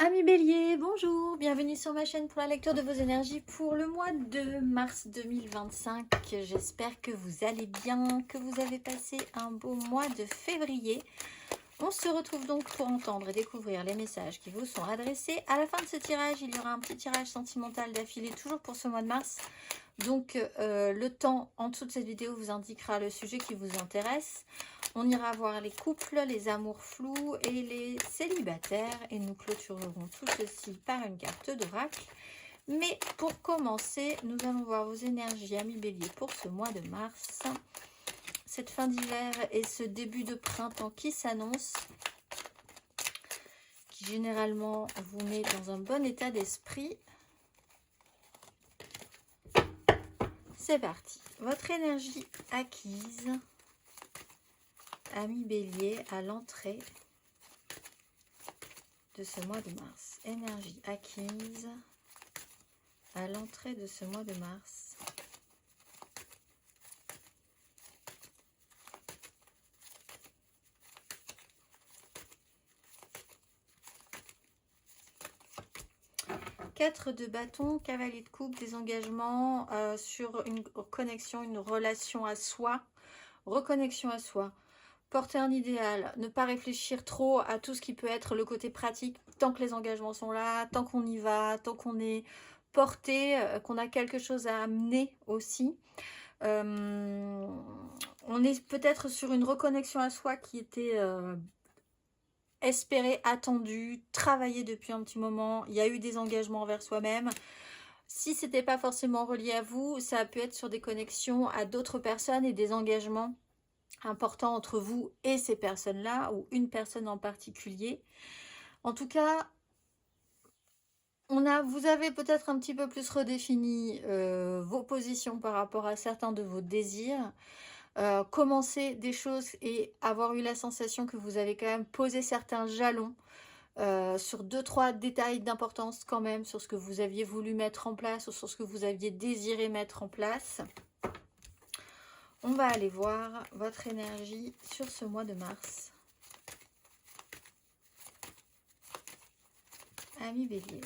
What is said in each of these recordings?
Amis Bélier, bonjour, bienvenue sur ma chaîne pour la lecture de vos énergies pour le mois de mars 2025. J'espère que vous allez bien, que vous avez passé un beau mois de février. On se retrouve donc pour entendre et découvrir les messages qui vous sont adressés. À la fin de ce tirage, il y aura un petit tirage sentimental d'affilée, toujours pour ce mois de mars. Donc le temps en dessous de cette vidéo vous indiquera le sujet qui vous intéresse. On ira voir les couples, les amours flous et les célibataires. Et nous clôturerons tout ceci par une carte d'oracle. Mais pour commencer, nous allons voir vos énergies, amis Bélier, pour ce mois de mars. Cette fin d'hiver et ce début de printemps qui s'annonce, qui généralement vous met dans un bon état d'esprit. C'est parti. Votre énergie acquise, amis Bélier, à l'entrée de ce mois de mars. Énergie acquise à l'entrée de ce mois de mars. Quatre de bâton, cavalier de coupe, des engagements sur une connexion, une relation à soi, reconnexion à soi. Porter un idéal, ne pas réfléchir trop à tout ce qui peut être le côté pratique, tant que les engagements sont là, tant qu'on y va, tant qu'on est porté, qu'on a quelque chose à amener aussi. On est peut-être sur une reconnexion à soi qui était espérée, attendue, travaillée depuis un petit moment. Il y a eu des engagements envers soi-même. Si ce n'était pas forcément relié à vous, ça a pu être sur des connexions à d'autres personnes et des engagements important entre vous et ces personnes-là, ou une personne en particulier. En tout cas, vous avez peut-être un petit peu plus redéfini vos positions par rapport à certains de vos désirs. Commencer des choses et avoir eu la sensation que vous avez quand même posé certains jalons sur 2-3 détails d'importance quand même, sur ce que vous aviez voulu mettre en place ou sur ce que vous aviez désiré mettre en place. On va aller voir votre énergie sur ce mois de mars. Amis Bélier.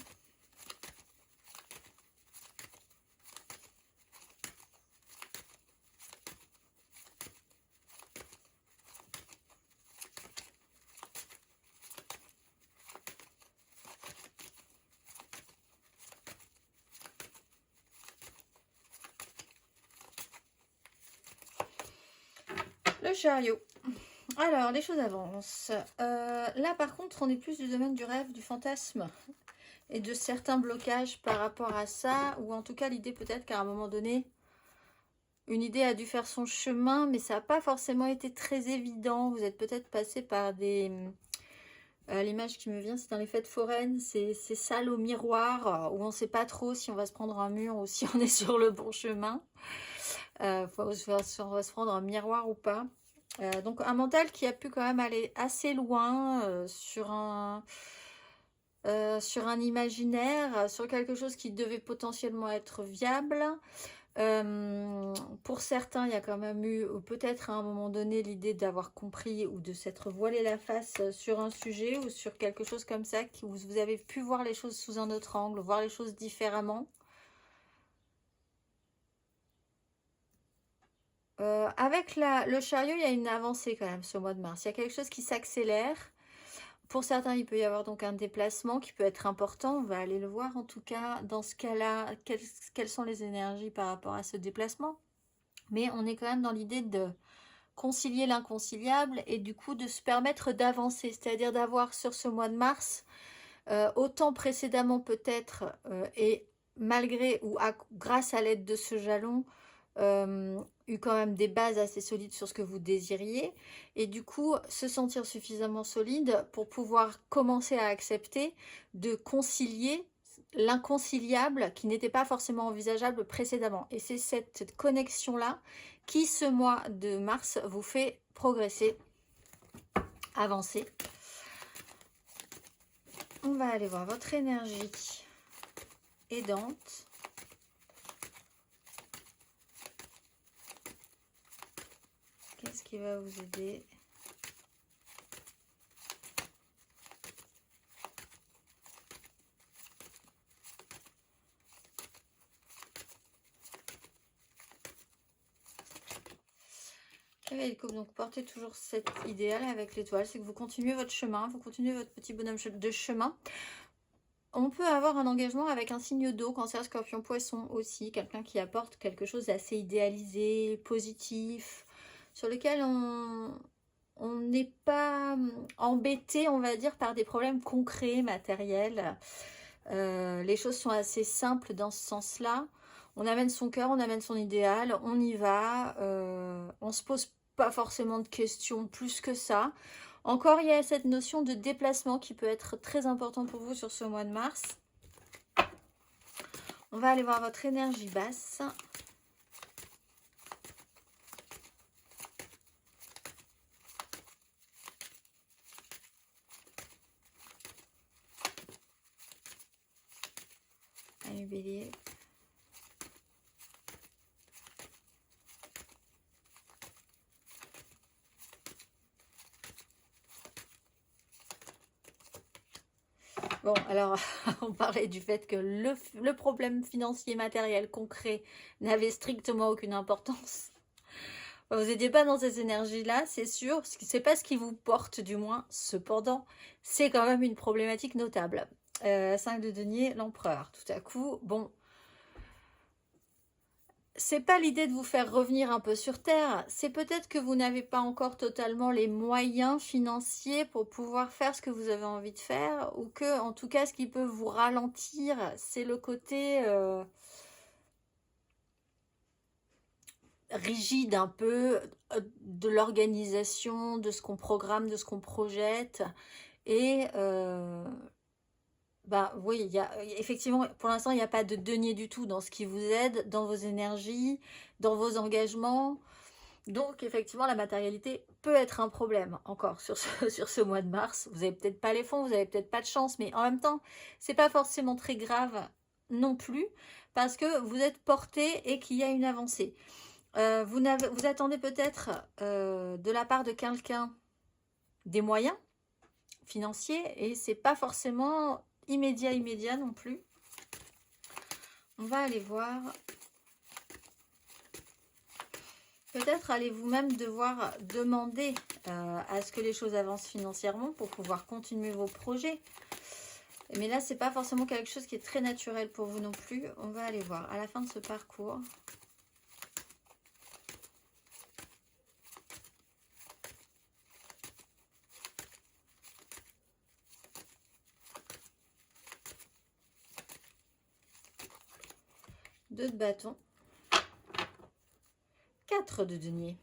Le chariot. Alors, les choses avancent. Là, par contre, on est plus du domaine du rêve, du fantasme et de certains blocages par rapport à ça, ou en tout cas l'idée peut-être qu'à un moment donné, une idée a dû faire son chemin, mais ça n'a pas forcément été très évident. Vous êtes peut-être passé par des... l'image qui me vient, c'est dans les fêtes foraines, ces salles au miroir, où on ne sait pas trop si on va se prendre un mur ou si on est sur le bon chemin. Si on va se prendre un miroir ou pas. Donc un mental qui a pu quand même aller assez loin sur un imaginaire, sur quelque chose qui devait potentiellement être viable. Pour certains, il y a quand même eu peut-être à un moment donné l'idée d'avoir compris ou de s'être voilé la face sur un sujet ou sur quelque chose comme ça, où vous avez pu voir les choses sous un autre angle, voir les choses différemment. Avec le chariot, il y a une avancée quand même ce mois de mars. Il y a quelque chose qui s'accélère. Pour certains, il peut y avoir donc un déplacement qui peut être important. On va aller le voir en tout cas. Dans ce cas-là, quelles sont les énergies par rapport à ce déplacement? Mais on est quand même dans l'idée de concilier l'inconciliable et du coup de se permettre d'avancer. C'est-à-dire d'avoir sur ce mois de mars, autant précédemment peut-être, et malgré ou grâce à l'aide de ce jalon, eu quand même des bases assez solides sur ce que vous désiriez et du coup se sentir suffisamment solide pour pouvoir commencer à accepter de concilier l'inconciliable qui n'était pas forcément envisageable précédemment. Et c'est cette connexion-là qui, ce mois de mars, vous fait progresser, avancer. On va aller voir votre énergie aidante. Qu'est-ce qui va vous aider? Réveil couple, donc portez toujours cet idéal avec l'étoile, c'est que vous continuez votre chemin, vous continuez votre petit bonhomme de chemin. On peut avoir un engagement avec un signe d'eau, Cancer, Scorpion, Poisson aussi, quelqu'un qui apporte quelque chose d'assez idéalisé, positif, sur lequel on n'est pas embêté, on va dire, par des problèmes concrets, matériels. Les choses sont assez simples dans ce sens-là. On amène son cœur, on amène son idéal, on y va. On se pose pas forcément de questions plus que ça. Encore, il y a cette notion de déplacement qui peut être très important pour vous sur ce mois de mars. On va aller voir votre énergie basse. Allez, Bélier. Bon, alors, on parlait du fait que le problème financier, matériel, concret n'avait strictement aucune importance. Vous n'étiez pas dans ces énergies-là, c'est sûr. C'est pas ce qui vous porte, du moins. Cependant, c'est quand même une problématique notable. 5 de denier, l'empereur. Tout à coup, bon, c'est pas l'idée de vous faire revenir un peu sur terre, c'est peut-être que vous n'avez pas encore totalement les moyens financiers pour pouvoir faire ce que vous avez envie de faire, ou que, en tout cas, ce qui peut vous ralentir, c'est le côté rigide un peu de l'organisation, de ce qu'on programme, de ce qu'on projette, et bah oui, effectivement, pour l'instant, il n'y a pas de denier du tout dans ce qui vous aide, dans vos énergies, dans vos engagements. Donc, effectivement, la matérialité peut être un problème encore sur sur ce mois de mars. Vous n'avez peut-être pas les fonds, vous n'avez peut-être pas de chance, mais en même temps, c'est pas forcément très grave non plus, parce que vous êtes porté et qu'il y a une avancée. Vous attendez peut-être de la part de quelqu'un des moyens financiers, et c'est pas forcément immédiat non plus. On va aller voir. Peut-être allez-vous même devoir demander à ce que les choses avancent financièrement pour pouvoir continuer vos projets. Mais là, c'est pas forcément quelque chose qui est très naturel pour vous non plus. On va aller voir à la fin de ce parcours. Deux de bâton. 4 de denier.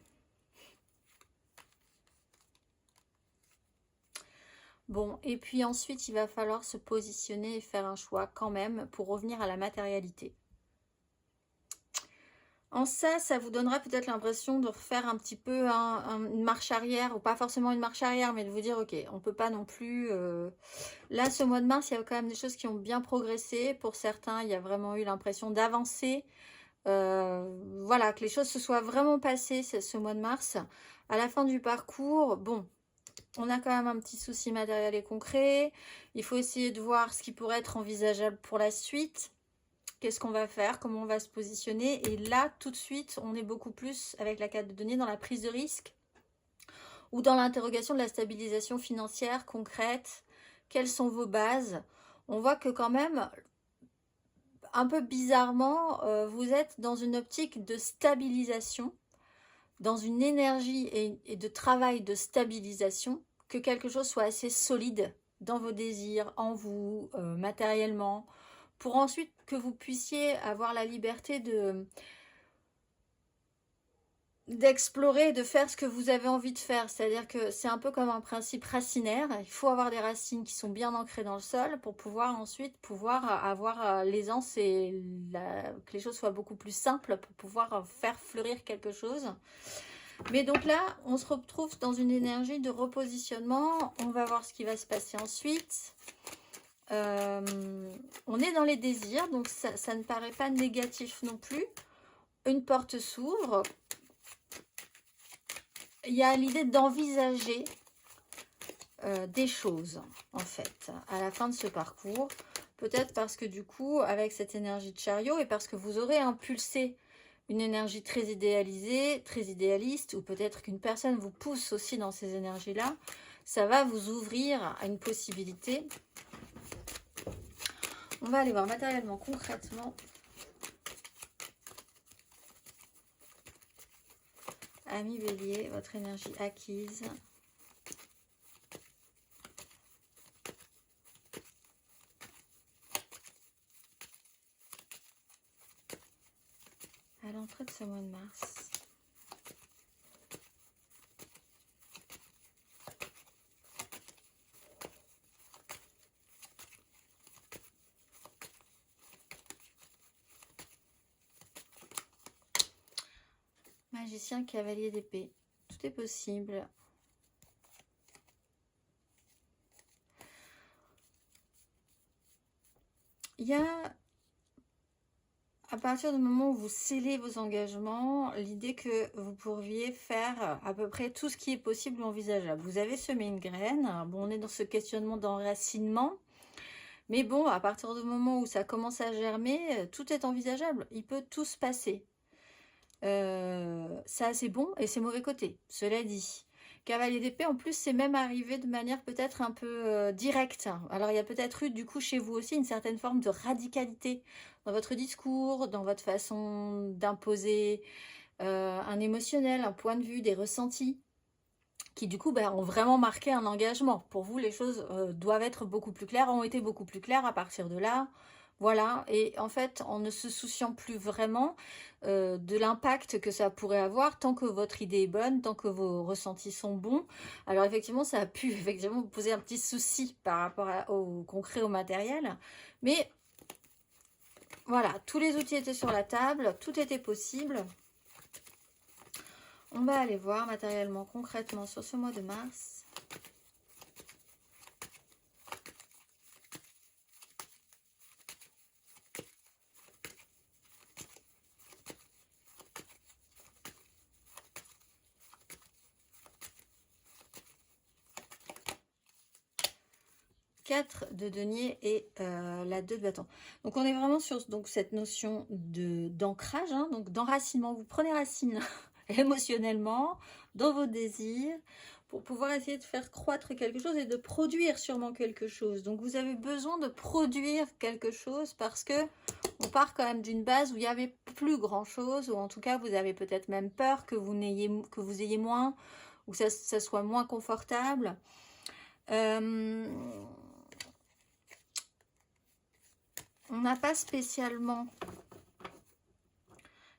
Bon, et puis ensuite, il va falloir se positionner et faire un choix quand même pour revenir à la matérialité. En ça, ça vous donnera peut-être l'impression de refaire un petit peu une marche arrière, ou pas forcément une marche arrière, mais de vous dire, ok, on peut pas non plus... Là, ce mois de mars, il y a quand même des choses qui ont bien progressé. Pour certains, il y a vraiment eu l'impression d'avancer. Voilà, que les choses se soient vraiment passées ce mois de mars. À la fin du parcours, bon, on a quand même un petit souci matériel et concret. Il faut essayer de voir ce qui pourrait être envisageable pour la suite. Qu'est-ce qu'on va faire? Comment on va se positionner? Et là, tout de suite, on est beaucoup plus, avec la carte de denier, dans la prise de risque ou dans l'interrogation de la stabilisation financière concrète. Quelles sont vos bases? On voit que quand même, un peu bizarrement, vous êtes dans une optique de stabilisation, dans une énergie et de travail de stabilisation, que quelque chose soit assez solide dans vos désirs, en vous, matériellement, pour ensuite que vous puissiez avoir la liberté d'explorer, de faire ce que vous avez envie de faire. C'est-à-dire que c'est un peu comme un principe racinaire. Il faut avoir des racines qui sont bien ancrées dans le sol pour pouvoir ensuite avoir l'aisance et que les choses soient beaucoup plus simples pour pouvoir faire fleurir quelque chose. Mais donc là, on se retrouve dans une énergie de repositionnement. On va voir ce qui va se passer ensuite. On est dans les désirs, donc ça ne paraît pas négatif non plus. Une porte s'ouvre. Il y a l'idée d'envisager des choses, en fait, à la fin de ce parcours. Peut-être parce que du coup, avec cette énergie de chariot, et parce que vous aurez impulsé une énergie très idéalisée, très idéaliste, ou peut-être qu'une personne vous pousse aussi dans ces énergies-là. Ça va vous ouvrir à une possibilité. On va aller voir matériellement, concrètement. Ami Bélier, votre énergie acquise. À l'entrée de ce mois de mars. Magicien, cavalier d'épée. Tout est possible. Il y a, à partir du moment où vous scellez vos engagements, l'idée que vous pourriez faire à peu près tout ce qui est possible ou envisageable. Vous avez semé une graine. Bon, on est dans ce questionnement d'enracinement. Mais bon, à partir du moment où ça commence à germer, tout est envisageable. Il peut tout se passer. Ça, c'est bon et c'est mauvais côté. Cela dit, cavalier d'épée, en plus, c'est même arrivé de manière peut-être un peu directe. Alors, il y a peut-être eu, du coup, chez vous aussi, une certaine forme de radicalité dans votre discours, dans votre façon d'imposer un émotionnel, un point de vue, des ressentis, qui, du coup, ont vraiment marqué un engagement. Pour vous, les choses doivent être beaucoup plus claires, ont été beaucoup plus claires à partir de là. Voilà, et en fait, en ne se souciant plus vraiment de l'impact que ça pourrait avoir, tant que votre idée est bonne, tant que vos ressentis sont bons. Alors effectivement, ça a pu effectivement vous poser un petit souci par rapport au concret, au matériel. Mais voilà, tous les outils étaient sur la table, tout était possible. On va aller voir matériellement, concrètement, sur ce mois de mars. 4 de denier et la 2 de bâton. Donc on est vraiment sur cette notion d'ancrage, hein, donc d'enracinement. Vous prenez racine émotionnellement dans vos désirs pour pouvoir essayer de faire croître quelque chose et de produire sûrement quelque chose. Donc vous avez besoin de produire quelque chose parce que on part quand même d'une base où il n'y avait plus grand chose, ou en tout cas vous avez peut-être même peur que vous ayez moins, ou que ça soit moins confortable. On n'a pas spécialement...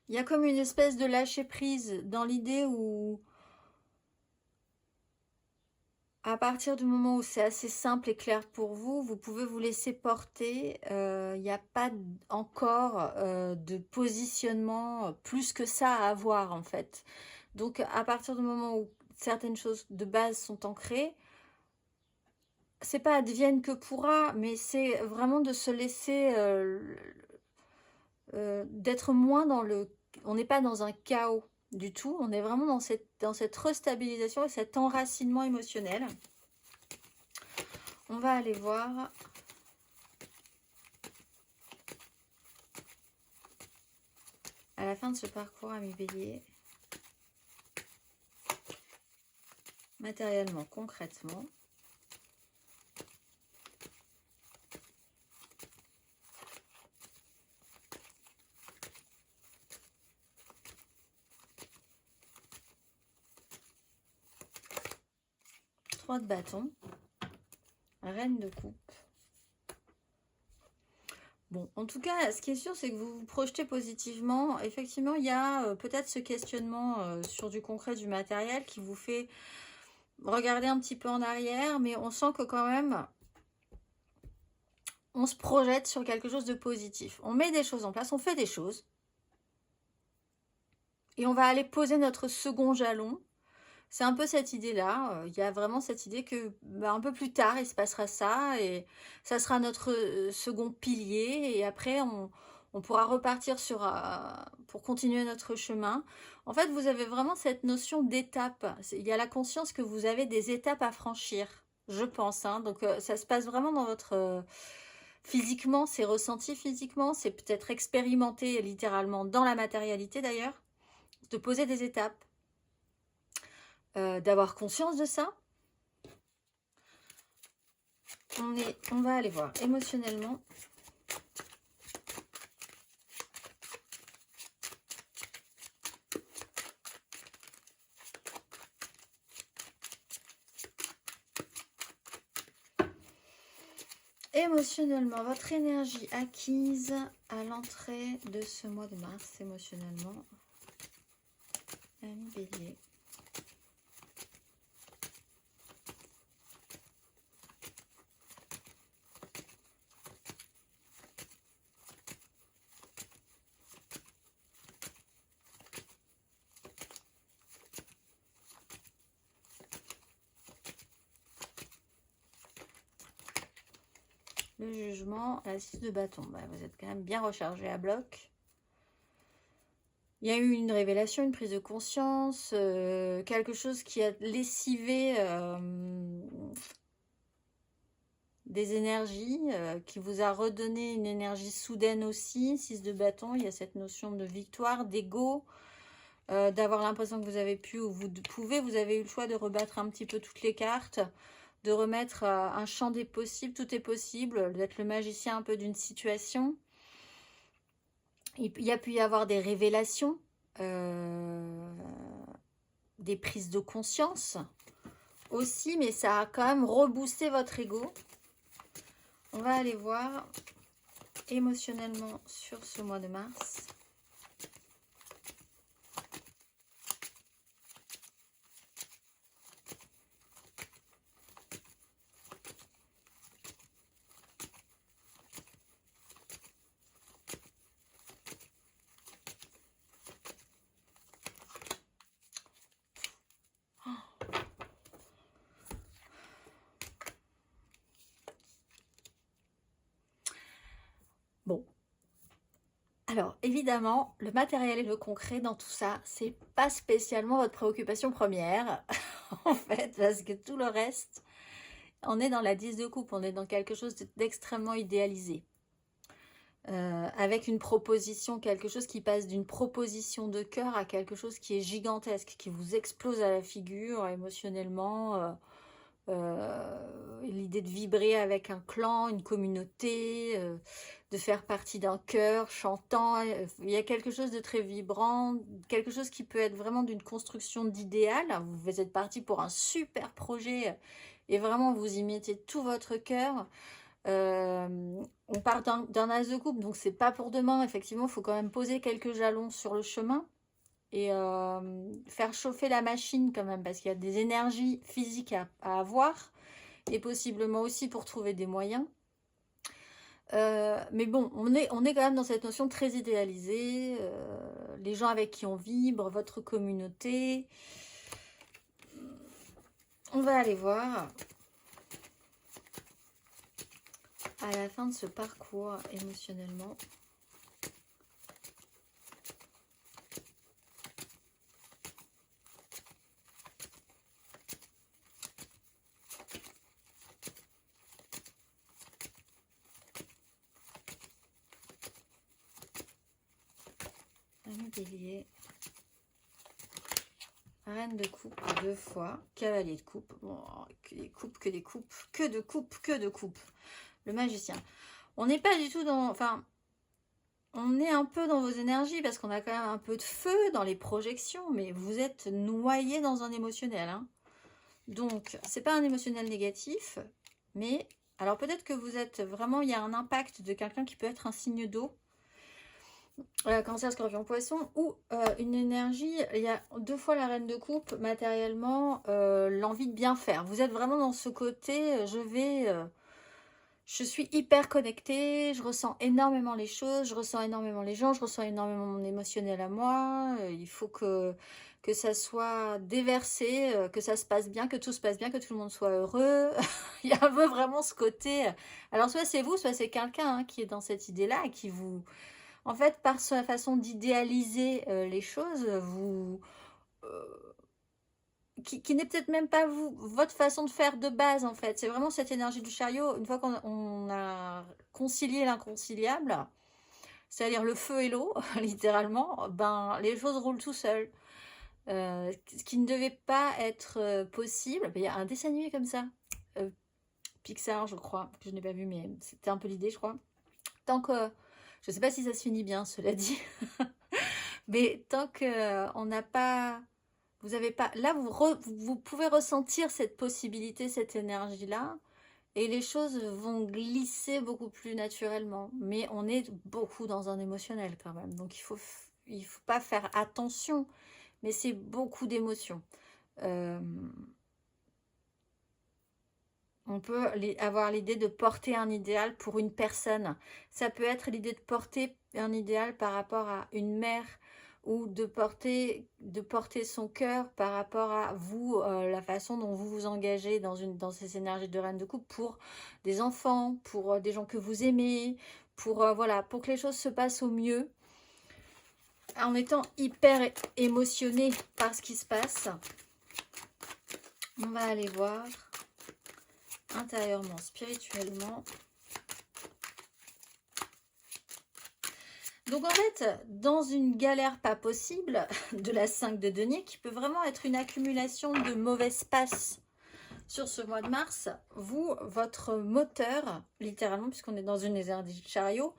Il y a comme une espèce de lâcher prise dans l'idée où, à partir du moment où c'est assez simple et clair pour vous, vous pouvez vous laisser porter. Il n'y a pas encore de positionnement plus que ça à avoir en fait. Donc à partir du moment où certaines choses de base sont ancrées, c'est pas advienne que pourra, mais c'est vraiment de se laisser... d'être moins dans le... On n'est pas dans un chaos du tout, on est vraiment dans cette restabilisation et cet enracinement émotionnel. On va aller voir à la fin de ce parcours, ami Bélier, matériellement, concrètement. De bâton, reine de coupe. Bon, en tout cas, ce qui est sûr, c'est que vous vous projetez positivement. Effectivement, il y a peut-être ce questionnement sur du concret, du matériel qui vous fait regarder un petit peu en arrière, mais on sent que quand même, on se projette sur quelque chose de positif. On met des choses en place, on fait des choses. Et on va aller poser notre second jalon. C'est un peu cette idée-là. Il y a vraiment cette idée que un peu plus tard, il se passera ça et ça sera notre second pilier. Et après, on pourra repartir pour continuer notre chemin. En fait, vous avez vraiment cette notion d'étape. Il y a la conscience que vous avez des étapes à franchir, je pense. Hein. Donc, ça se passe vraiment dans votre Physiquement, c'est ressenti physiquement, c'est peut-être expérimenté littéralement dans la matérialité d'ailleurs, de poser des étapes, d'avoir conscience de ça. On va aller voir émotionnellement. Émotionnellement, votre énergie acquise à l'entrée de ce mois de mars, émotionnellement. Ami Bélier. Le jugement, la 6 de bâton. Bah, vous êtes quand même bien rechargé à bloc. Il y a eu une révélation, une prise de conscience, quelque chose qui a lessivé des énergies, qui vous a redonné une énergie soudaine aussi. 6 de bâton, il y a cette notion de victoire, d'ego, d'avoir l'impression que vous avez pu, ou vous avez eu le choix de rebattre un petit peu toutes les cartes, de remettre un champ des possibles, tout est possible, d'être le magicien un peu d'une situation. Il y a pu y avoir des révélations, des prises de conscience aussi, mais ça a quand même reboosté votre ego. On va aller voir émotionnellement sur ce mois de mars. Bon, alors évidemment, le matériel et le concret dans tout ça, c'est pas spécialement votre préoccupation première, en fait, parce que tout le reste, on est dans la 10 de coupe, on est dans quelque chose d'extrêmement idéalisé. Avec une proposition, quelque chose qui passe d'une proposition de cœur à quelque chose qui est gigantesque, qui vous explose à la figure émotionnellement. L'idée de vibrer avec un clan, une communauté, de faire partie d'un chœur chantant. Il y a quelque chose de très vibrant, quelque chose qui peut être vraiment d'une construction d'idéal. Vous êtes parti pour un super projet et vraiment vous y mettez tout votre cœur. On part d'un as de coupe, donc c'est pas pour demain. Effectivement, il faut quand même poser quelques jalons sur le chemin et faire chauffer la machine quand même, parce qu'il y a des énergies physiques à avoir et possiblement aussi pour trouver des moyens. Mais bon, on est quand même dans cette notion très idéalisée, les gens avec qui on vibre, votre communauté. On va aller voir à la fin de ce parcours émotionnellement. Ami Bélier, Reine de coupe 2 fois, Cavalier de coupe, bon, que des coupes, que des coupes, que de coupes, que de coupes. Le magicien. On n'est pas du tout dans... Enfin, on est un peu dans vos énergies parce qu'on a quand même un peu de feu dans les projections, mais vous êtes noyé dans un émotionnel. Hein. Donc, c'est pas un émotionnel négatif, mais... Alors peut-être que vous êtes vraiment... Il y a un impact de quelqu'un qui peut être un signe d'eau. Cancer, Scorpion, Poisson, ou une énergie, il y a 2 fois la Reine de coupe, matériellement, l'envie de bien faire. Vous êtes vraiment dans ce côté, je suis hyper connectée, je ressens énormément les choses, je ressens énormément les gens, je ressens énormément mon émotionnel à moi, il faut que ça soit déversé, que ça se passe bien, que tout se passe bien, que tout le monde soit heureux. Il y a un peu vraiment ce côté... Alors soit c'est vous, soit c'est quelqu'un qui est dans cette idée-là et qui vous... En fait, par sa façon d'idéaliser les choses, vous... qui n'est peut-être même pas votre façon de faire de base, en fait. C'est vraiment cette énergie du chariot. Une fois qu'on a concilier l'inconciliable, c'est-à-dire le feu et l'eau, littéralement, ben, les choses roulent tout seuls. Ce qui ne devait pas être possible. Il y a un dessin animé comme ça, Pixar, je crois, que je n'ai pas vu, mais c'était un peu l'idée, je crois. Tant que, je ne sais pas si ça se finit bien, cela dit, mais tant que on n'a pas, vous avez pas, là vous pouvez ressentir cette possibilité, cette énergie-là, et les choses vont glisser beaucoup plus naturellement. Mais on est beaucoup dans un émotionnel quand même, donc il faut pas faire attention, mais c'est beaucoup d'émotions. On peut avoir l'idée de porter un idéal pour une personne. Ça peut être l'idée de porter un idéal par rapport à une mère ou de porter son cœur par rapport à vous, la façon dont vous vous engagez dans ces énergies de reine de coupe pour des enfants, pour des gens que vous aimez, pour, voilà, pour que les choses se passent au mieux en étant hyper émotionné par ce qui se passe. On va aller voir intérieurement, spirituellement. Donc en fait, dans une galère pas possible de la 5 de denier, qui peut vraiment être une accumulation de mauvaises passes sur ce mois de mars, vous, votre moteur, littéralement, puisqu'on est dans une énergie de chariot,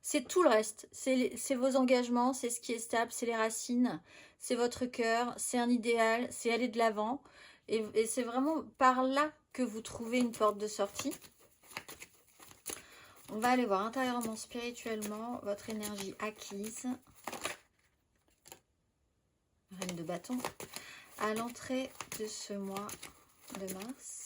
c'est tout le reste. C'est vos engagements, c'est ce qui est stable, c'est les racines, c'est votre cœur, c'est un idéal, c'est aller de l'avant. Et c'est vraiment par là que vous trouvez une porte de sortie. On va aller voir intérieurement, spirituellement, votre énergie acquise. Reine de bâton. À l'entrée de ce mois de mars.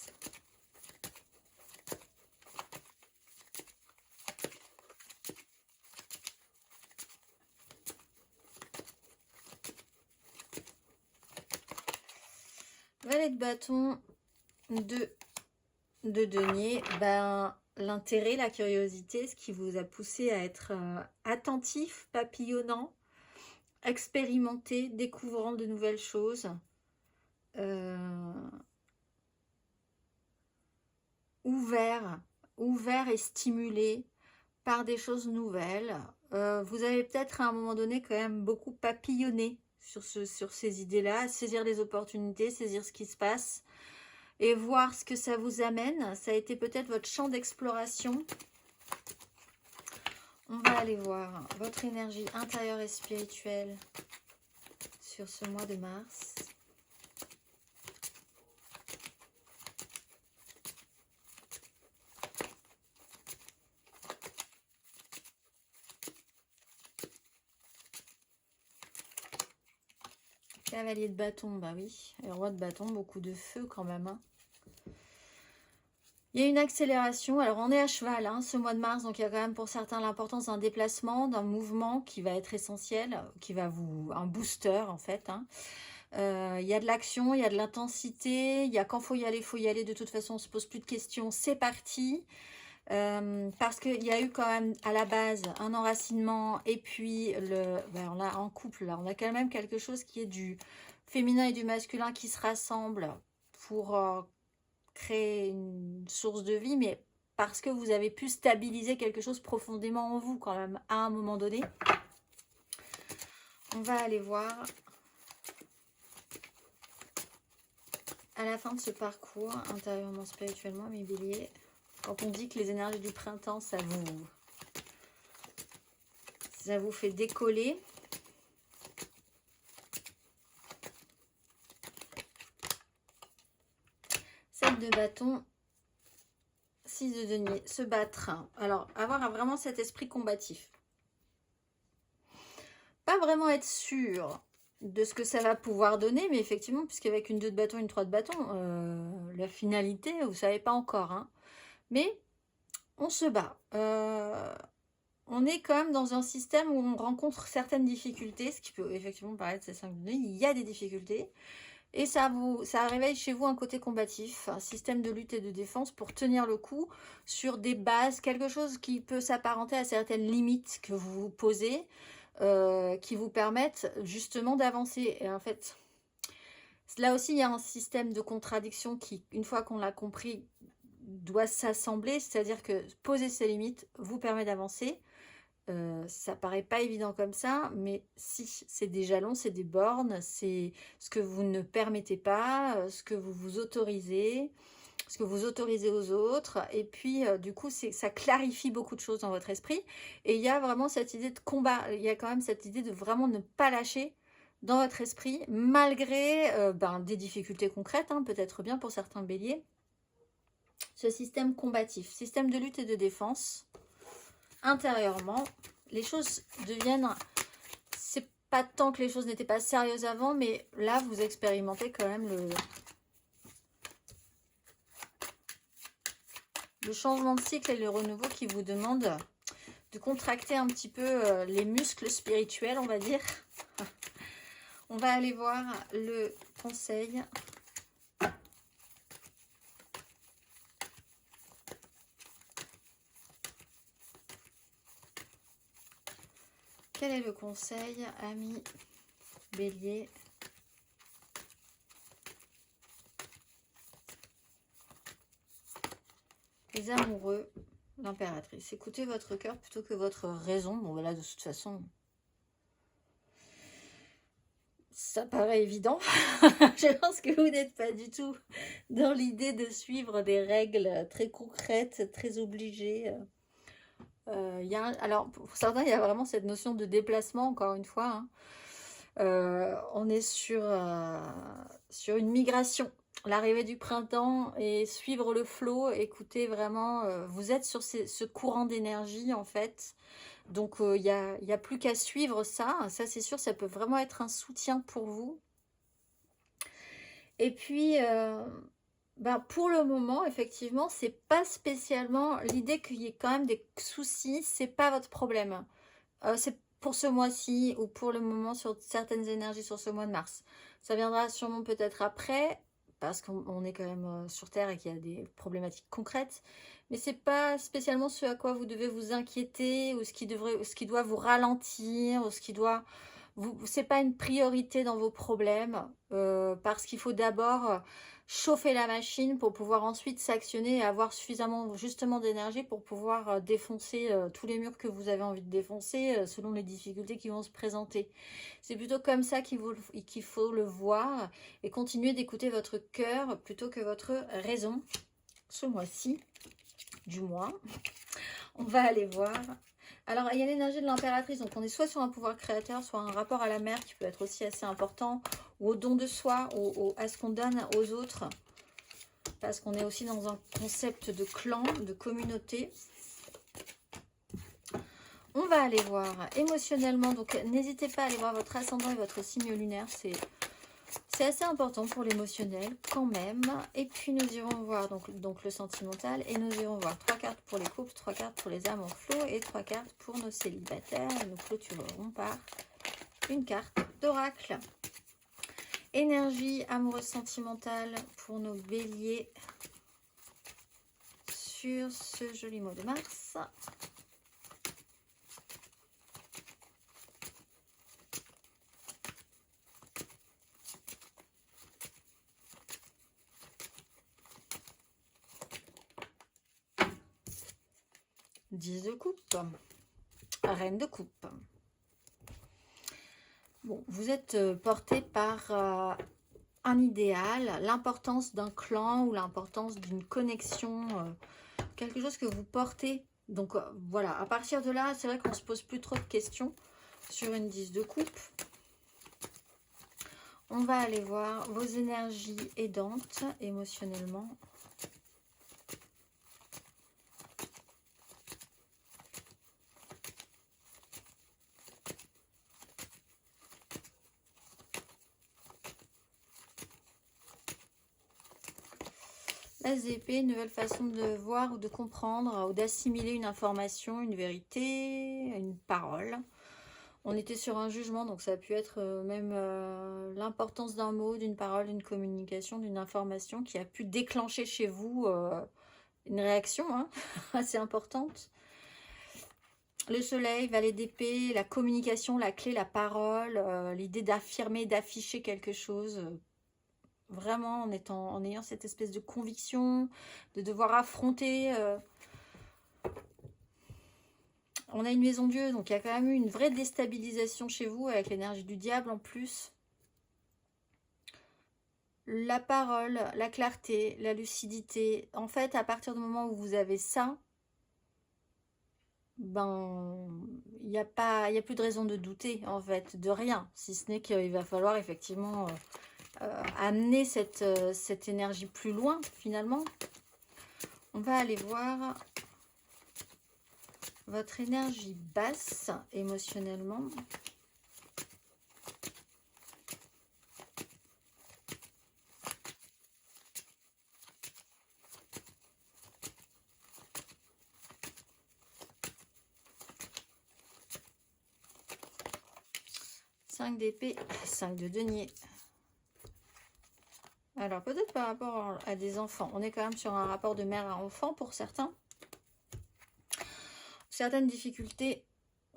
Valet de bâton, de denier, ben, l'intérêt, la curiosité, ce qui vous a poussé à être attentif, papillonnant, expérimenté, découvrant de nouvelles choses, ouvert et stimulé par des choses nouvelles. Vous avez peut-être à un moment donné quand même beaucoup papillonné sur ces idées-là, saisir les opportunités, saisir ce qui se passe et voir ce que ça vous amène. Ça a été peut-être votre champ d'exploration. On va aller voir votre énergie intérieure et spirituelle sur ce mois de mars. Cavalier de bâton, bah oui. Et roi de bâton, beaucoup de feu quand même. Hein. Il y a une accélération. Alors, on est à cheval ce mois de mars. Donc, il y a quand même pour certains l'importance d'un déplacement, d'un mouvement qui va être essentiel, qui va vous... un booster en fait. Hein. Il y a de l'action, il y a de l'intensité. Il y a quand il faut y aller. De toute façon, on ne se pose plus de questions. C'est parti. Parce qu'il y a eu quand même à la base un enracinement et puis on a en couple là, on a quand même quelque chose qui est du féminin et du masculin qui se rassemblent pour créer une source de vie, mais parce que vous avez pu stabiliser quelque chose profondément en vous quand même à un moment donné. On va aller voir à la fin de ce parcours, intérieurement, spirituellement, mes béliers. Quand on dit que les énergies du printemps, ça vous fait décoller. Sept de bâton, 6 de denier, se battre. Alors, avoir vraiment cet esprit combatif. Pas vraiment être sûr de ce que ça va pouvoir donner, mais effectivement, puisqu'avec une 2 de bâton, une 3 de bâton, la finalité, vous ne savez pas encore. Hein. Mais on se bat. On est quand même dans un système où on rencontre certaines difficultés, ce qui peut effectivement paraître ces 5 de denier. Il y a des difficultés. Et ça réveille chez vous un côté combatif, un système de lutte et de défense pour tenir le coup sur des bases, quelque chose qui peut s'apparenter à certaines limites que vous vous posez, qui vous permettent justement d'avancer. Et en fait, là aussi, il y a un système de contradiction qui, une fois qu'on l'a compris, doit s'assembler, c'est-à-dire que poser ses limites vous permet d'avancer. Ça paraît pas évident comme ça, mais si, c'est des jalons, c'est des bornes, c'est ce que vous ne permettez pas, ce que vous autorisez, ce que vous autorisez aux autres, et puis du coup, ça clarifie beaucoup de choses dans votre esprit, et il y a vraiment cette idée de combat, il y a quand même cette idée de vraiment ne pas lâcher dans votre esprit, malgré des difficultés concrètes, hein, peut-être bien pour certains béliers, ce système combatif, système de lutte et de défense, intérieurement, les choses deviennent... C'est pas tant que les choses n'étaient pas sérieuses avant, mais là, vous expérimentez quand même le changement de cycle et le renouveau qui vous demande de contracter un petit peu les muscles spirituels, on va dire. On va aller voir le conseil. Quel est le conseil, amis bélier? Les amoureux, l'impératrice. Écoutez votre cœur plutôt que votre raison. Bon, voilà, de toute façon, ça paraît évident. Je pense que vous n'êtes pas du tout dans l'idée de suivre des règles très concrètes, très obligées. Alors, pour certains, il y a vraiment cette notion de déplacement, encore une fois. Hein. On est sur une migration. L'arrivée du printemps et suivre le flot, écoutez vraiment, vous êtes sur ce courant d'énergie en fait. Donc, il n'y a plus qu'à suivre ça. Ça, c'est sûr, ça peut vraiment être un soutien pour vous. Et puis, pour le moment, effectivement, c'est pas spécialement l'idée qu'il y ait quand même des soucis, c'est pas votre problème. C'est pour ce mois-ci ou pour le moment sur certaines énergies sur ce mois de mars. Ça viendra sûrement peut-être après, parce qu'on est quand même sur Terre et qu'il y a des problématiques concrètes. Mais c'est pas spécialement ce à quoi vous devez vous inquiéter ou ce qui doit vous ralentir ou ce qui doit... C'est pas une priorité dans vos problèmes parce qu'il faut d'abord chauffer la machine pour pouvoir ensuite s'actionner et avoir suffisamment justement d'énergie pour pouvoir défoncer tous les murs que vous avez envie de défoncer selon les difficultés qui vont se présenter. C'est plutôt comme ça qu'il faut le voir et continuer d'écouter votre cœur plutôt que votre raison. Ce mois-ci, du moins, on va aller voir. Alors, il y a l'énergie de l'impératrice, donc on est soit sur un pouvoir créateur, soit un rapport à la mère qui peut être aussi assez important, ou au don de soi, à ce qu'on donne aux autres, parce qu'on est aussi dans un concept de clan, de communauté. On va aller voir émotionnellement, donc n'hésitez pas à aller voir votre ascendant et votre signe lunaire, c'est assez important pour l'émotionnel quand même. Et puis nous irons voir donc le sentimental. Et nous irons voir 3 cartes pour les couples, 3 cartes pour les amours flots et 3 cartes pour nos célibataires. Et nous clôturerons par une carte d'oracle. Énergie amoureuse sentimentale pour nos béliers sur ce joli mois de mars. Dix de coupe, reine de coupe. Bon, vous êtes porté par un idéal, l'importance d'un clan ou l'importance d'une connexion, quelque chose que vous portez. Donc voilà, à partir de là, c'est vrai qu'on ne se pose plus trop de questions sur une 10 de coupe. On va aller voir vos énergies aidantes émotionnellement. L'As d'épée, une nouvelle façon de voir ou de comprendre ou d'assimiler une information, une vérité, une parole. On était sur un jugement, donc ça a pu être même l'importance d'un mot, d'une parole, d'une communication, d'une information qui a pu déclencher chez vous une réaction assez importante. Le soleil, valet d'épée, la communication, la clé, la parole, l'idée d'affirmer, d'afficher quelque chose. Vraiment en ayant cette espèce de conviction, de devoir affronter. On a une maison Dieu, donc il y a quand même eu une vraie déstabilisation chez vous avec l'énergie du diable en plus. La parole, la clarté, la lucidité. En fait, à partir du moment où vous avez ça, ben, il y a plus de raison de douter, en fait, de rien. Si ce n'est qu'il va falloir effectivement amener cette énergie plus loin, finalement. On va aller voir votre énergie basse émotionnellement. Cinq d'épée, 5 de denier. Alors, peut-être par rapport à des enfants. On est quand même sur un rapport de mère à enfant pour certains. Certaines difficultés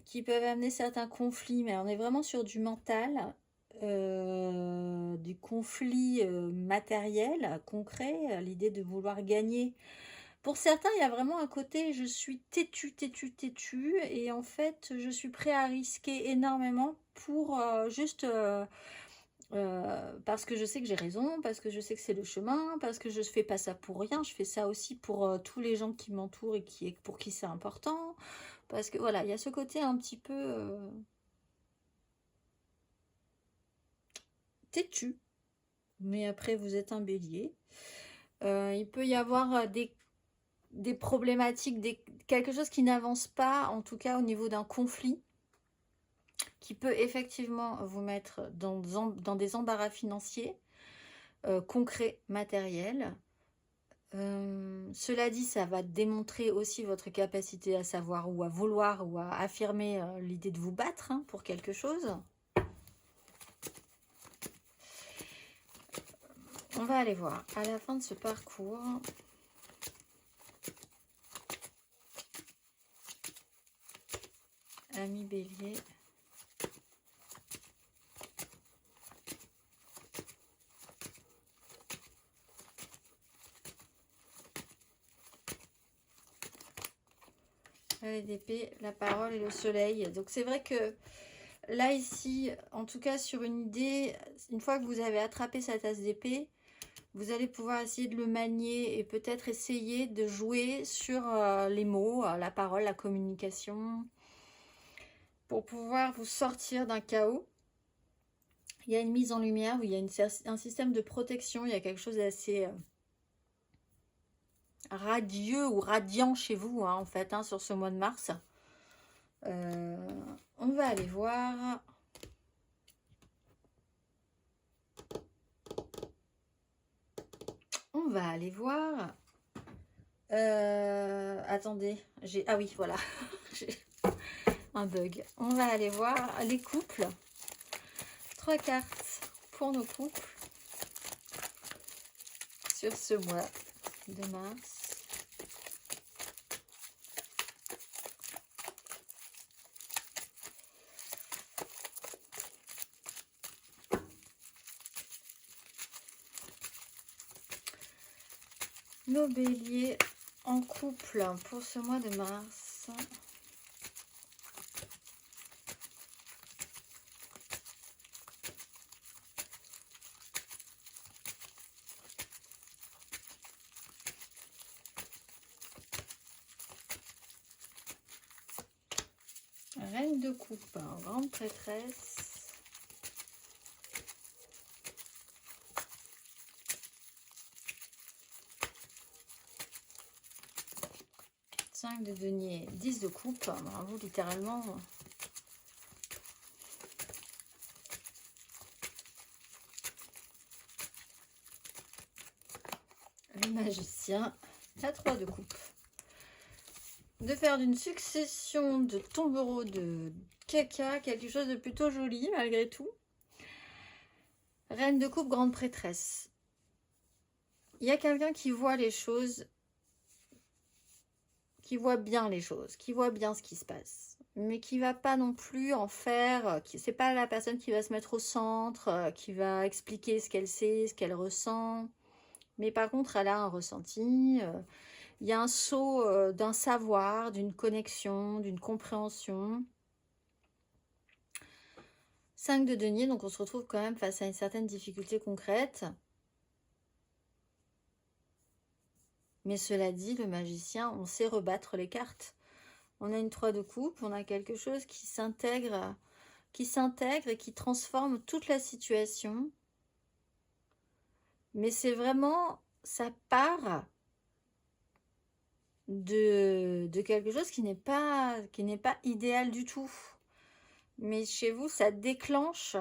qui peuvent amener certains conflits, mais on est vraiment sur du mental, du conflit matériel, concret, l'idée de vouloir gagner. Pour certains, il y a vraiment un côté je suis têtu, têtu, têtu, et en fait, je suis prêt à risquer énormément pour juste parce que je sais que j'ai raison, parce que je sais que c'est le chemin, parce que je ne fais pas ça pour rien, je fais ça aussi pour tous les gens qui m'entourent et pour qui c'est important. Parce que voilà, il y a ce côté un petit peu têtu. Mais après, vous êtes un bélier. Il peut y avoir des problématiques, quelque chose qui n'avance pas, en tout cas au niveau d'un conflit, qui peut effectivement vous mettre dans des embarras financiers, concrets, matériels. Cela dit, ça va démontrer aussi votre capacité à savoir ou à vouloir ou à affirmer l'idée de vous battre pour quelque chose. On va aller voir à la fin de ce parcours. Ami Bélier. D'épée, la parole et le soleil. Donc c'est vrai que là ici, en tout cas sur une idée, une fois que vous avez attrapé cette as d'épée, vous allez pouvoir essayer de le manier et peut-être essayer de jouer sur les mots, la parole, la communication, pour pouvoir vous sortir d'un chaos. Il y a une mise en lumière, où il y a un système de protection, il y a quelque chose d'assez radieux ou radiant chez vous, en fait, sur ce mois de mars. On va aller voir. On va aller voir. Attendez, ah oui, voilà. J'ai un bug. On va aller voir les couples. 3 cartes pour nos couples sur ce mois de mars. Nos béliers en couple pour ce mois de mars. Reine de coupe, grande prêtresse. De denier, 10 de coupe, bravo, littéralement. Le magicien, la 3 de coupe. De faire d'une succession de tombereaux de caca quelque chose de plutôt joli malgré tout. Reine de coupe, grande prêtresse. Il y a quelqu'un qui voit les choses, qui voit bien les choses, qui voit bien ce qui se passe, mais qui va pas non plus en faire, c'est pas la personne qui va se mettre au centre, qui va expliquer ce qu'elle sait, ce qu'elle ressent, mais par contre elle a un ressenti, il y a un saut d'un savoir, d'une connexion, d'une compréhension. 5 de denier, donc on se retrouve quand même face à une certaine difficulté concrète. Mais cela dit, le magicien, on sait rebattre les cartes. On a une 3 de coupe, on a quelque chose qui s'intègre et qui transforme toute la situation. Mais c'est vraiment, ça part de quelque chose qui n'est pas idéal du tout. Mais chez vous, ça déclenche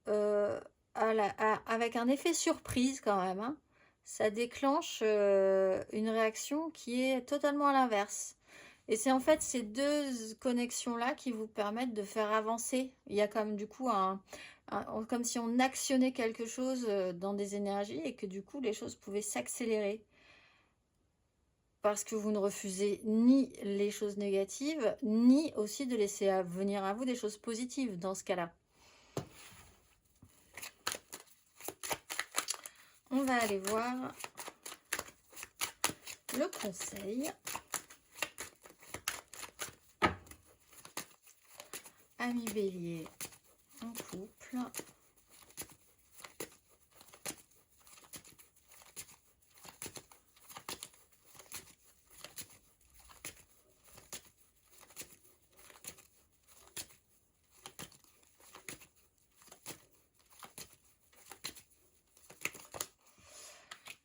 avec un effet surprise quand même. Hein. Ça déclenche une réaction qui est totalement à l'inverse. Et c'est en fait ces deux connexions-là qui vous permettent de faire avancer. Il y a comme du coup comme si on actionnait quelque chose dans des énergies et que du coup les choses pouvaient s'accélérer. Parce que vous ne refusez ni les choses négatives, ni aussi de laisser venir à vous des choses positives dans ce cas-là. On va aller voir le conseil. Ami Bélier en couple.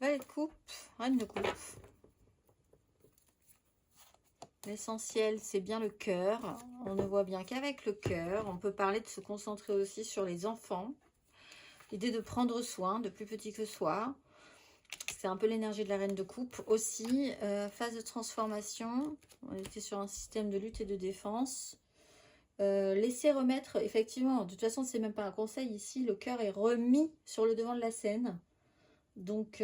Valet de coupe, reine de coupe. L'essentiel, c'est bien le cœur. On ne voit bien qu'avec le cœur. On peut parler de se concentrer aussi sur les enfants. L'idée de prendre soin, de plus petit que soi. C'est un peu l'énergie de la reine de coupe. Aussi, phase de transformation. On était sur un système de lutte et de défense. Laisser remettre, effectivement, de toute façon, c'est même pas un conseil ici. Le cœur est remis sur le devant de la scène. Donc...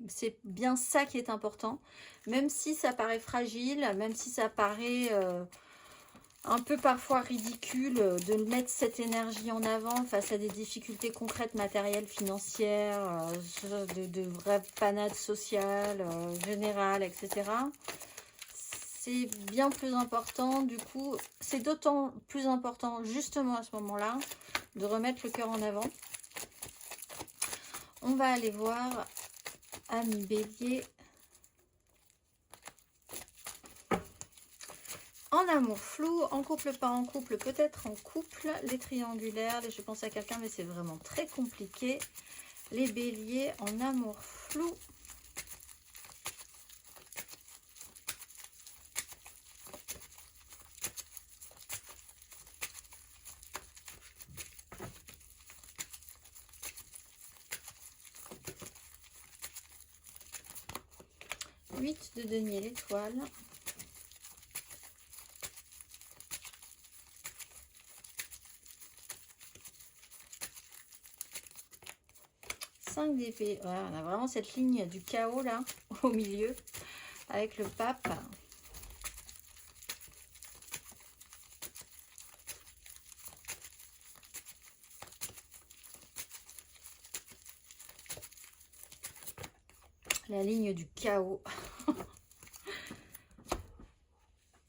c'est bien ça qui est important, même si ça paraît fragile, même si ça paraît un peu parfois ridicule de mettre cette énergie en avant face à des difficultés concrètes, matérielles, financières, de vraies panades sociales, générales, etc. C'est bien plus important, du coup, c'est d'autant plus important justement à ce moment-là de remettre le cœur en avant. On va aller voir Ami Bélier en amour flou, en couple, pas en couple, peut-être en couple, les triangulaires, je pense à quelqu'un mais c'est vraiment très compliqué. Les béliers en amour flou. De denier, l'étoile. Cinq d'épée. Voilà, on a vraiment cette ligne du chaos là, au milieu, avec le pape. La ligne du chaos.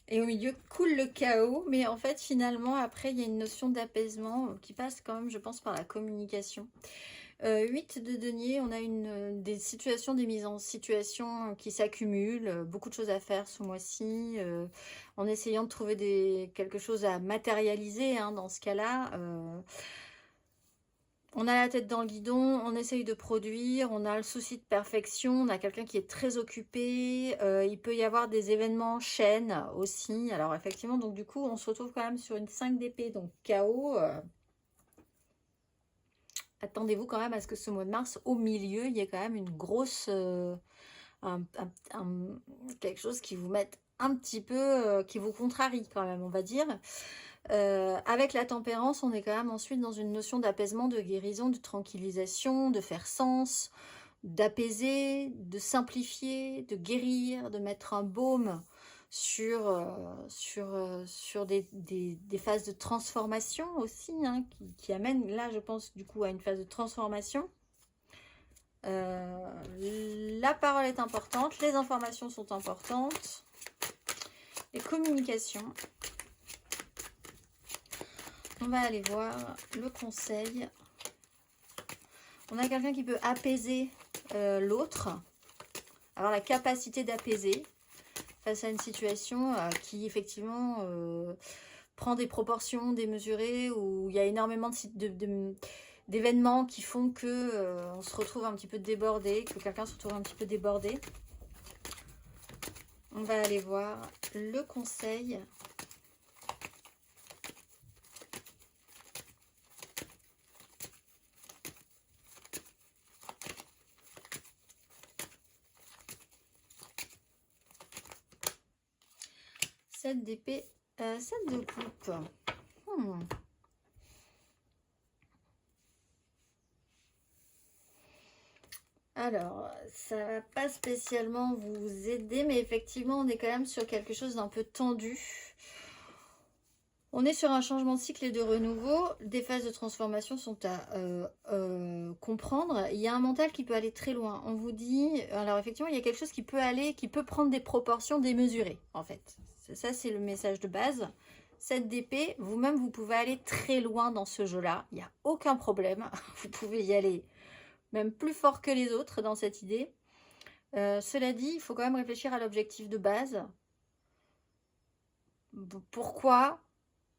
Et au milieu coule le chaos, mais en fait finalement après il y a une notion d'apaisement qui passe quand même je pense par la communication. 8 de denier, on a des situations, des mises en situation qui s'accumulent, beaucoup de choses à faire ce mois-ci, en essayant de trouver quelque chose à matérialiser hein, dans ce cas-là. On a la tête dans le guidon, on essaye de produire, on a le souci de perfection, on a quelqu'un qui est très occupé, il peut y avoir des événements en chaîne aussi. Alors effectivement, donc du coup, on se retrouve quand même sur une 5 d'épée, donc chaos. Attendez-vous quand même à ce que ce mois de mars, au milieu, il y ait quand même une grosse... quelque chose qui vous mette un petit peu, qui vous contrarie quand même, on va dire. Avec la tempérance, on est quand même ensuite dans une notion d'apaisement, de guérison, de tranquillisation, de faire sens, d'apaiser, de simplifier, de guérir, de mettre un baume sur, sur des phases de transformation aussi, hein, qui amènent, là je pense du coup à une phase de transformation. La parole est importante, les informations sont importantes, les communications. On va aller voir le conseil. On a quelqu'un qui peut apaiser l'autre, avoir la capacité d'apaiser face à une situation qui effectivement prend des proportions démesurées, où il y a énormément d'événements qui font que on se retrouve un petit peu débordé, que quelqu'un se retrouve un petit peu débordé. On va aller voir le conseil. Sept d'épée, 7 de coupe. Alors, ça va pas spécialement vous aider, mais effectivement, on est quand même sur quelque chose d'un peu tendu. On est sur un changement de cycle et de renouveau. Des phases de transformation sont à comprendre. Il y a un mental qui peut aller très loin. On vous dit, alors effectivement, il y a quelque chose qui peut aller, qui peut prendre des proportions démesurées, en fait. Ça, c'est le message de base. 7 d'épée, vous-même, vous pouvez aller très loin dans ce jeu-là. Il n'y a aucun problème. Vous pouvez y aller même plus fort que les autres dans cette idée. Cela dit, il faut quand même réfléchir à l'objectif de base. Pourquoi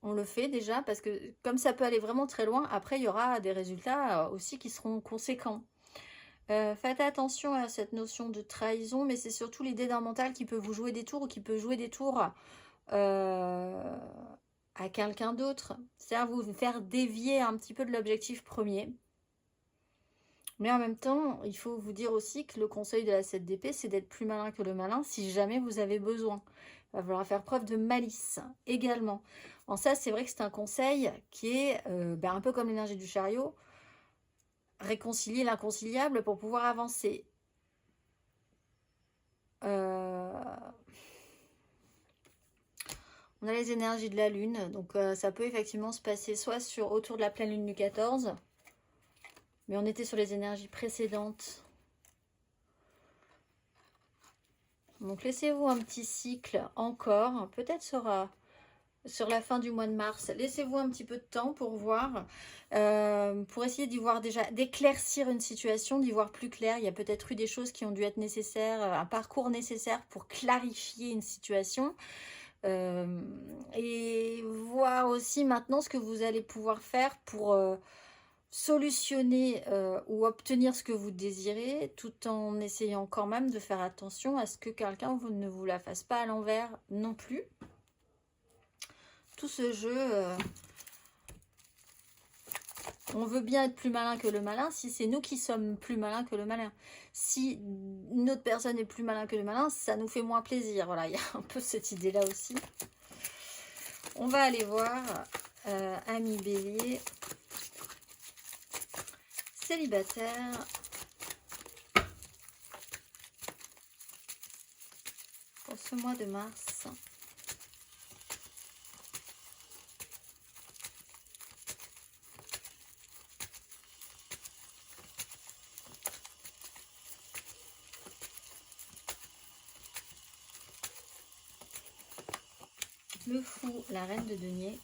on le fait déjà? Parce que comme ça peut aller vraiment très loin, après il y aura des résultats aussi qui seront conséquents. Faites attention à cette notion de trahison, mais c'est surtout l'idée d'un mental qui peut vous jouer des tours, ou qui peut jouer des tours à quelqu'un d'autre. C'est-à-dire vous faire dévier un petit peu de l'objectif premier. Mais en même temps, il faut vous dire aussi que le conseil de la 7 d'épée, c'est d'être plus malin que le malin si jamais vous avez besoin. Il va falloir faire preuve de malice également. En ça, c'est vrai que c'est un conseil qui est un peu comme l'énergie du chariot, réconcilier l'inconciliable pour pouvoir avancer. On a les énergies de la lune, donc ça peut effectivement se passer soit autour de la pleine lune du 14, mais on était sur les énergies précédentes. Donc laissez-vous un petit cycle encore, peut-être sur la fin du mois de mars. Laissez-vous un petit peu de temps pour voir, pour essayer d'y voir déjà, d'éclaircir une situation, d'y voir plus clair. Il y a peut-être eu des choses qui ont dû être nécessaires, un parcours nécessaire pour clarifier une situation. Et voir aussi maintenant ce que vous allez pouvoir faire pour solutionner ou obtenir ce que vous désirez, tout en essayant quand même de faire attention à ce que quelqu'un ne vous la fasse pas à l'envers non plus. Tout ce jeu, on veut bien être plus malin que le malin si c'est nous qui sommes plus malins que le malin. Si une autre personne est plus malin que le malin, ça nous fait moins plaisir. Voilà, il y a un peu cette idée-là aussi. On va aller voir Ami Bélier, célibataire, pour ce mois de mars. Le fou, la reine de denier.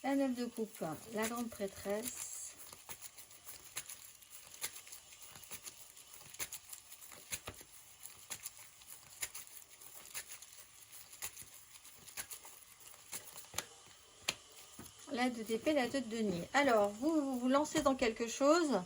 La 9 de coupe, la grande prêtresse. La 2 d'épée, la 2 de denier. Alors, vous vous lancez dans quelque chose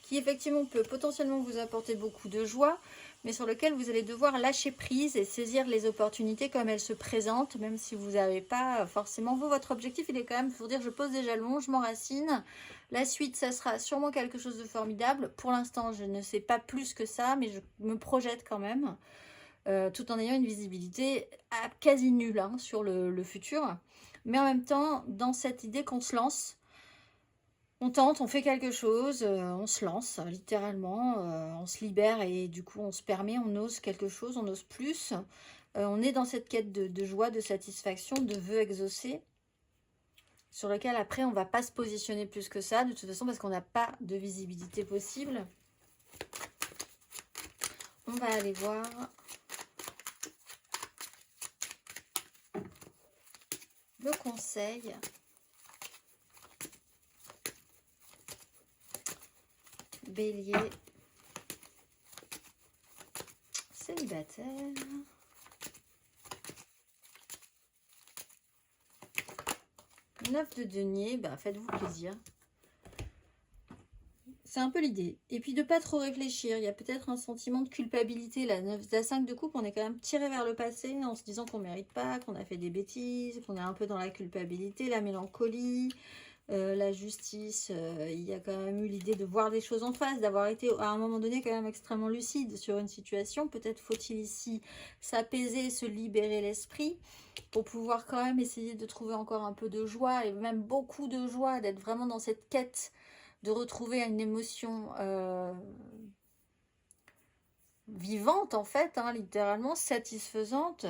qui effectivement peut potentiellement vous apporter beaucoup de joie, mais sur lequel vous allez devoir lâcher prise et saisir les opportunités comme elles se présentent, même si vous n'avez pas forcément... votre objectif, il est quand même pour dire, je pose des jalons, je m'enracine. La suite, ça sera sûrement quelque chose de formidable. Pour l'instant, je ne sais pas plus que ça, mais je me projette quand même. tout en ayant une visibilité quasi nulle hein, sur le futur. Mais en même temps, dans cette idée qu'on se lance, on tente, on fait quelque chose, on se lance littéralement, on se libère et du coup on se permet, on ose quelque chose, on ose plus. On est dans cette quête de joie, de satisfaction, de vœux exaucés, sur lequel après on va pas se positionner plus que ça, de toute façon parce qu'on n'a pas de visibilité possible. On va aller voir le conseil Bélier célibataire. 9 de denier, bah faites-vous plaisir. C'est un peu l'idée. Et puis de pas trop réfléchir. Il y a peut-être un sentiment de culpabilité. La 5 de coupe, on est quand même tiré vers le passé en se disant qu'on ne mérite pas, qu'on a fait des bêtises, qu'on est un peu dans la culpabilité, la mélancolie, la justice. Il y a quand même eu l'idée de voir des choses en face, d'avoir été à un moment donné quand même extrêmement lucide sur une situation. Peut-être faut-il ici s'apaiser, se libérer l'esprit pour pouvoir quand même essayer de trouver encore un peu de joie et même beaucoup de joie, d'être vraiment dans cette quête de retrouver une émotion vivante en fait, hein, littéralement satisfaisante.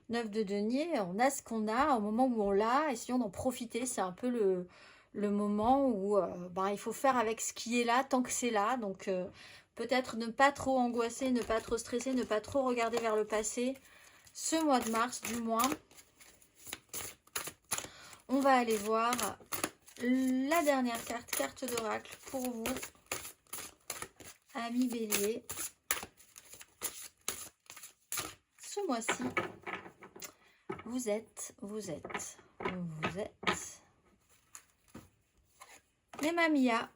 9 de denier, on a ce qu'on a au moment où on l'a, essayons d'en profiter, c'est un peu le moment où il faut faire avec ce qui est là tant que c'est là, donc peut-être ne pas trop angoisser, ne pas trop stresser, ne pas trop regarder vers le passé, ce mois de mars du moins. On va aller voir la dernière carte d'oracle pour vous, amis Bélier. Ce mois-ci, vous êtes. Mais Mamia,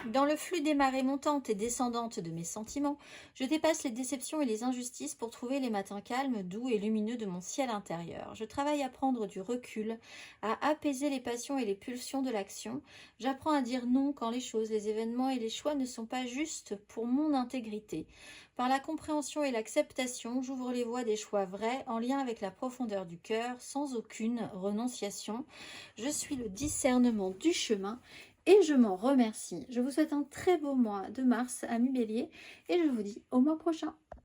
dans le flux des marées montantes et descendantes de mes sentiments, je dépasse les déceptions et les injustices pour trouver les matins calmes, doux et lumineux de mon ciel intérieur. Je travaille à prendre du recul, à apaiser les passions et les pulsions de l'action. J'apprends à dire non quand les choses, les événements et les choix ne sont pas justes pour mon intégrité. Par la compréhension et l'acceptation, j'ouvre les voies des choix vrais en lien avec la profondeur du cœur, sans aucune renonciation. Je suis le discernement du chemin et je m'en remercie. Je vous souhaite un très beau mois de mars, amis Bélier, et je vous dis au mois prochain.